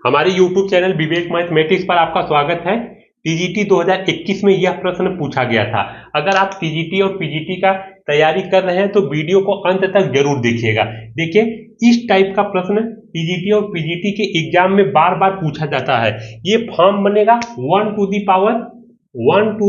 हमारे YouTube channel विवेक mathematics पर आपका स्वागत है। टीजीटी 2021 में यह प्रश्न पूछा गया था। अगर आप टीजीटी और पीजीटी का तैयारी कर रहे हैं तो वीडियो को अंत तक जरूर देखिएगा। देखिए, इस टाइप का प्रश्न टीजीटी और पीजीटी के एग्जाम में बार बार पूछा जाता है। ये फॉर्म बनेगा 1 टू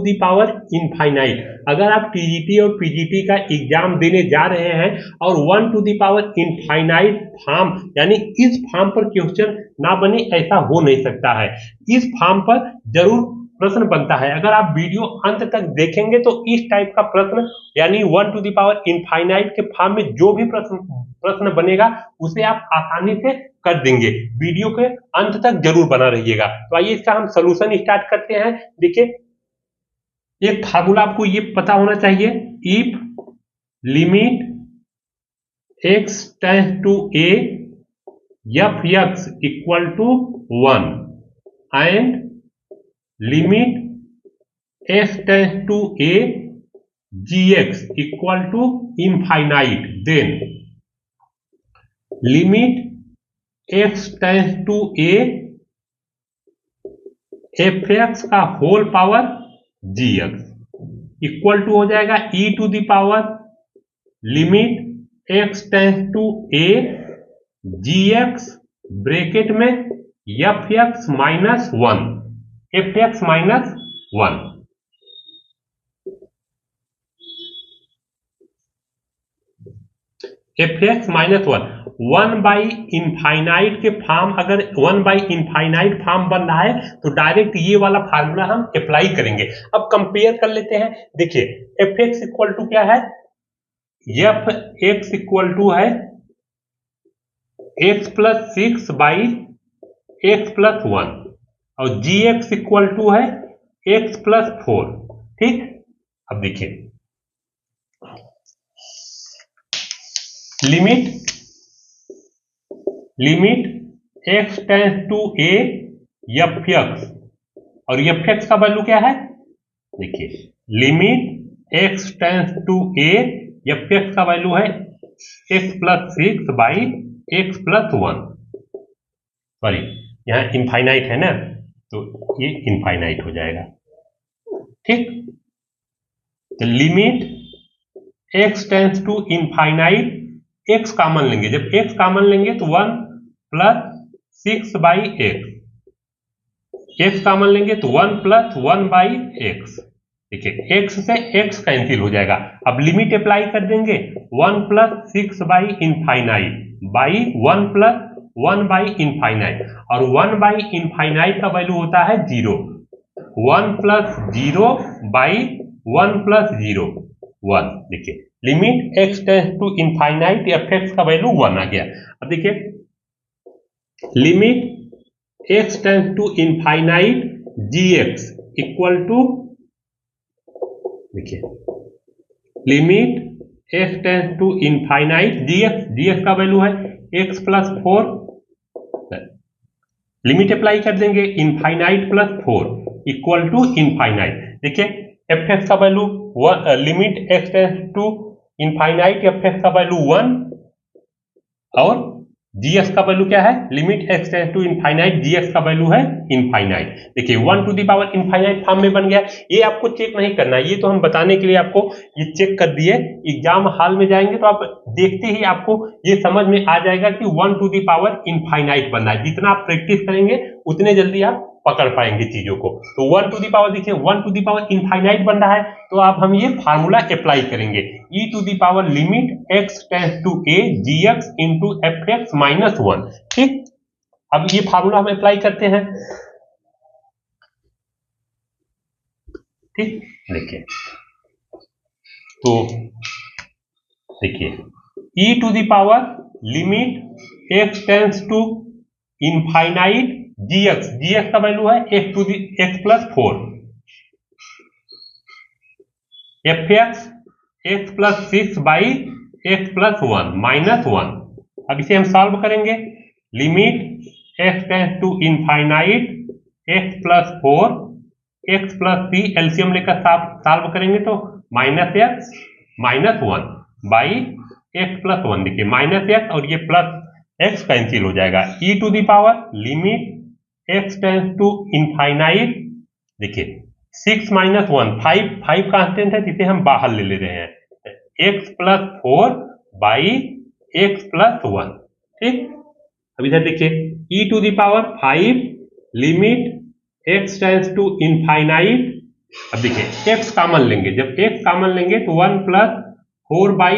दी पावर इनफाइनाइट। अगर आप टीजीटी और पीजीटी का एग्जाम देने जा रहे हैं और 1 to the power infinite form यानी इस फॉर्म पर क्वेश्चन ना बने, ऐसा हो नहीं सकता है। इस फॉर्म पर जरूर प्रश्न बनता है। अगर आप वीडियो अंत तक देखेंगे तो इस टाइप का प्रश्न यानी 1 टू दी पावर इनफाइनाइट के फॉर्म में जो भी प्रश्न बनेगा उसे आप आसानी से कर देंगे। वीडियो के अंत तक जरूर बना रहिएगा। तो आइए इसका हम सॉल्यूशन स्टार्ट करते हैं। देखिए, एक फार्मूला आपको ये पता होना चाहिए। If limit x tends to a f x equal to 1 and limit x tends to a g x equal to infinite, then limit x tends to a f x का whole power gx equal to हो जाएगा e to the power limit x tends to a gx bracket में fx minus 1 fx minus 1 fx minus 1 by infinite के form, अगर 1 by infinite form बन रहा है तो डायरेक्ट ये वाला फार्मूला हम अप्लाई करेंगे। अब कंपेयर कर लेते हैं। देखिए, fx इक्वल टू क्या है, fx इक्वल टू है x plus 6 by x plus 1 और gx इक्वल टू है x प्लस 4। ठीक, अब देखिए limit x tends to a fx और fx का वैल्यू क्या है। देखिए, limit x tends to a fx का वैल्यू है x plus 6 by x plus 1। Sorry, यहाँ इनफाइनाइट है ना, तो ये इनफाइनाइट हो जाएगा। ठीक, तो limit x tends to infinite, x common लेंगे। जब x कॉमन लेंगे तो 1 प्लस 6 बाई x कॉमन लेंगे तो 1 प्लस 1 बाई x। देखिए, x से x कैंसिल हो जाएगा। अब लिमिट अप्लाई कर देंगे 1 plus 6 by infinite by 1 plus 1 by infinite, और 1 बाई इनफाइनाइट का वैल्यू होता है 0। 1 प्लस 0 बाई 1 प्लस 0 1। देखिए, limit x tends to infinite fx का वैल्यू 1 आ गया। अब देखिए, limit x tends to infinite gx equal to, देखिए limit x tends to infinite gx का वैल्यू है x प्लस 4। लिमिट अप्लाई कर देंगे infinite plus 4 equal to infinite. देखिए, fx का value limit x tends to infinite fx का value 1 और gx का वैल्यू क्या है, limit x tends to infinite gx का वैल्यू है इनफाइनाइट। देखिए, 1 to the power infinite form में बन गया। ये आपको चेक नहीं करना है, ये तो हम बताने के लिए आपको ये चेक कर दिए। एग्जाम हॉल में जाएंगे तो आप देखते ही आपको ये समझ में आ जाएगा कि 1 टू दी पावर इनफाइनाइट बन रहा है। जितना आप प्रैक्टिस करेंगे उतने जल्दी आप पकड़ पाएंगे चीजों को। तो 1 टू दी पावर, देखिए 1 टू दी पावर इनफाइनाइट बन रहा है, तो आप हम ये फार्मूला अप्लाई करेंगे, e to the power limit x tends to a gx into fx minus 1। ठीक, अब ये फार्मूला हम अप्लाई करते हैं। ठीक, देखिए, तो देखिए e to the power limit x tends to infinite gx का वैल्यू है x plus 4 fx x plus 6 by x plus 1 minus 1। अब इसे हम सॉल्व करेंगे। Limit x tends to infinite x plus 4 x plus 3 LCM लेकर solve करेंगे तो minus x minus 1 by x plus 1। देखिए, माइनस x और ये प्लस x कैंसिल हो जाएगा, e to the power limit x tends to infinite. देखिए 6 minus 1 5 constant है जिसे हम बाहर ले रहे हैं, x plus 4 by x plus 1। ठीक, अब इधर देखिए e to the power 5 limit x tends to infinite. अब देखिए x कॉमन लेंगे, जब x कॉमन लेंगे तो 1 प्लस 4 बाई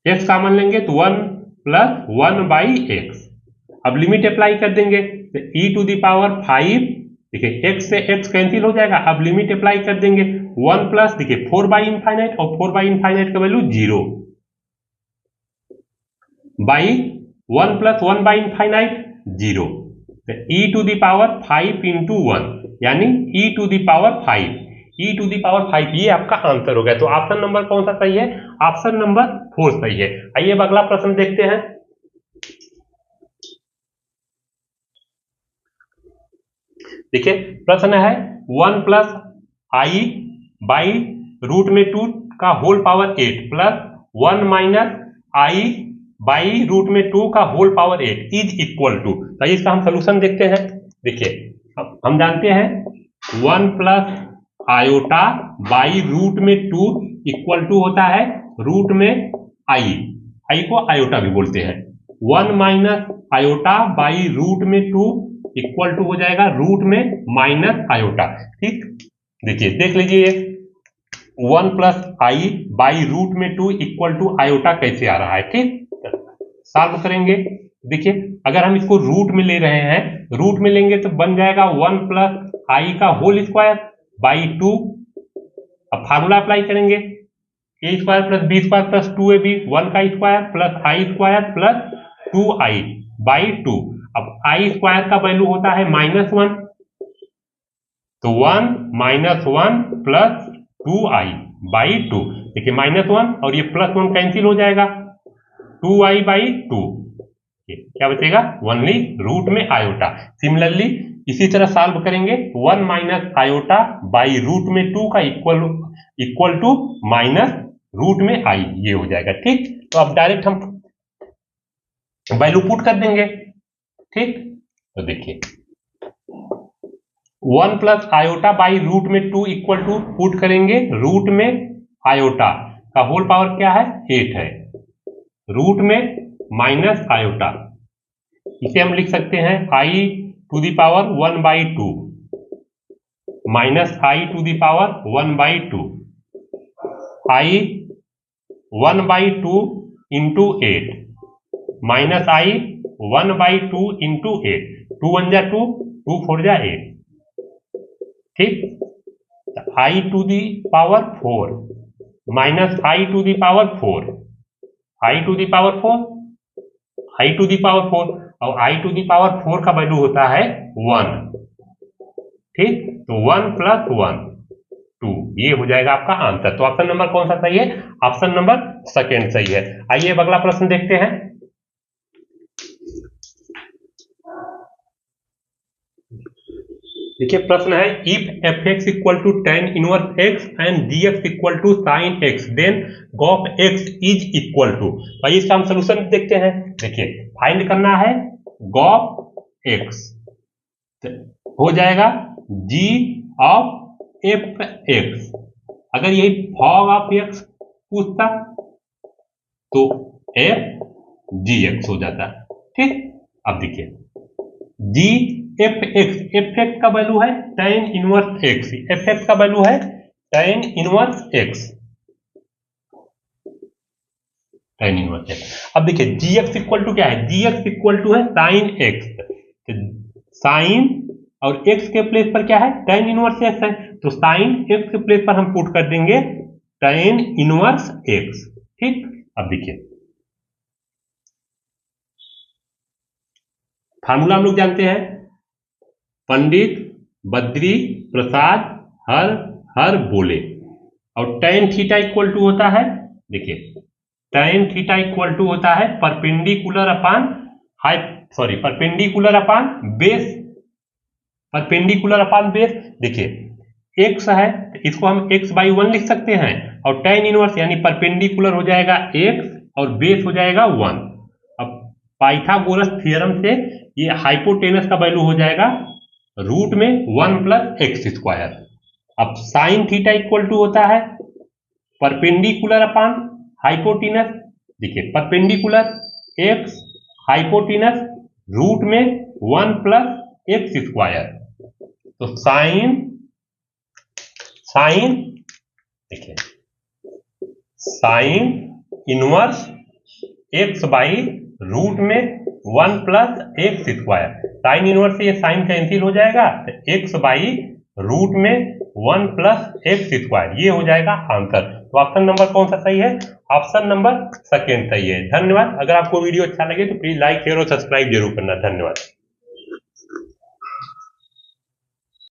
x कॉमन लेंगे तो 1 प्लस 1 बाई x। अब लिमिट अप्लाई कर देंगे तो e टू द पावर 5, देखिए x से x कैंसिल हो जाएगा, अब लिमिट अप्लाई कर देंगे 1 प्लस देखिए 4 बाई इनफाइनाइट, और 4 बाई इनफाइनाइट का value 0 by 1 plus 1 by infinite 0, तो e to the power 5 into 1 यानी e to the power 5, e to the power 5, ये आपका आंसर हो गया। तो ऑप्शन नंबर कौन सा सही है? ऑप्शन नंबर 4 सही है। आइए अब अगला प्रश्न देखते हैं। देखिए प्रश्न है 1 प्लस आई बाई रूट में 2 का whole power 8 plus 1 minus I by root में 2 का whole power 8 is equal to. तो इसका हम सोल्यूशन देखते हैं। देखिए हम जानते हैं 1 प्लस आयोटा बाई रूट में 2 इक्वल टू होता है रूट में आई को आयोटा भी बोलते हैं। 1 माइनस आयोटा बाई रूट में 2 इक्वल टू हो जाएगा रूट में माइनस आयोटा। ठीक, देखिए देख लीजिए 1 प्लस आई बाई रूट में 2 इक्वल टू आयोटा कैसे आ रहा है। ठीक, सॉल्व करेंगे। देखिए अगर हम इसको रूट में ले रहे हैं, रूट में लेंगे तो बन जाएगा 1 प्लस आई का होल स्क्वायर बाई 2। अब फार्मूला अप्लाई करेंगे, A square plus B square plus 2ab 1 का square plus i square plus 2i by 2। अब आई स्क्वायर का वैल्यू होता है -1, तो 1 माइनस 1 प्लस 2i बाई 2। देखिए -1 और ये +1 कैंसिल हो जाएगा, 2i बाई 2, क्या बचेगा? ओनली रूट में आयोटा। सिमिलरली इसी तरह सॉल्व करेंगे 1 माइनस आयोटा बाई रूट में 2 का इक्वल टू माइनस रूट में आई, ये हो जाएगा। ठीक, तो अब डायरेक्ट हम वैल्यू पुट कर देंगे। ठीक, तो देखिए 1 प्लस आयोटा बाई रूट में 2 इक्वल टू पुट करेंगे रूट में आयोटा का होल पावर क्या है? 8 है, रूट में माइनस आयोटा, इसे हम लिख सकते हैं i to the power 1 by 2 minus i to the power 1 by 2, i 1 by 2 into 8 minus i 1 by 2 into 8, 2 1 जा 2, 2 4 जा 8। ठीक, i to the power 4 minus i to the power 4, i to the power 4, i to the power 4, और आई to the power 4 का value होता है 1। ठीक, तो 1 plus 1 2, ये हो जाएगा आपका आंसर। तो ऑप्शन नंबर कौन सा सही है? ऑप्शन नंबर सेकंड सही है। आइए अब अगला प्रश्न देखते हैं। देखिए प्रश्न है if fx equal to tan inverse x and dx equal to sin x then gop x is equal to. भाई इसका हम सोल्यूशन देखते हैं। देखिए फाइंड करना है gop x, हो जाएगा g ऑफ fx। अगर यही fog ऑफ x पूछता तो f gx हो जाता। ठीक, अब देखिए g fx का वैल्यू है tan इनवर्स x, fx का वैल्यू है tan inverse x, tan inverse x। अब देखिए gx इक्वल टू क्या है? gx इक्वल टू है sin x, तो sin और x के प्लेस पर क्या है? tan इनवर्स x है, तो sin x के प्लेस पर हम पुट कर देंगे tan इनवर्स x। ठीक, अब देखिए फार्मूला हम लोग जानते हैं, पंडित बद्री प्रसाद हर बोले, और tan थीटा इक्वल टू होता है, देखिए tan थीटा इक्वल टू होता है परपेंडिकुलर अपान परपेंडिकुलर अपान बेस। देखिए x है तो इसको हम x बाई 1 लिख सकते हैं, और tan इनवर्स यानी परपेंडिकुलर हो जाएगा x और बेस हो जाएगा 1। अब पाइथागोरस थ्योरम से ये हाइपोटेनस का वैल्यू हो जाएगा रूट में 1 प्लस एक्स स्क्वायर। अब साइन थीटा इक्वल टू होता है परपेंडिकुलर अपान हाइपोटेनस। देखिए परपेंडिकुलर एक्स हाइपोटेनस रूट में 1 प्लस एक्स स्क्वायर। तो साइन देखिए sin inverse x by root में 1 plus x square. Sin inverse से ये साइन कैंसिल हो जाएगा, तो एक्स बाई रूट में 1 प्लस एक्स स्क्वायर, ये हो जाएगा आंसर। तो ऑप्शन नंबर कौन सा सही है? ऑप्शन नंबर सेकेंड सही है। धन्यवाद। अगर आपको वीडियो अच्छा लगे तो प्लीज लाइक शेयर और सब्सक्राइब जरूर करना। धन्यवाद।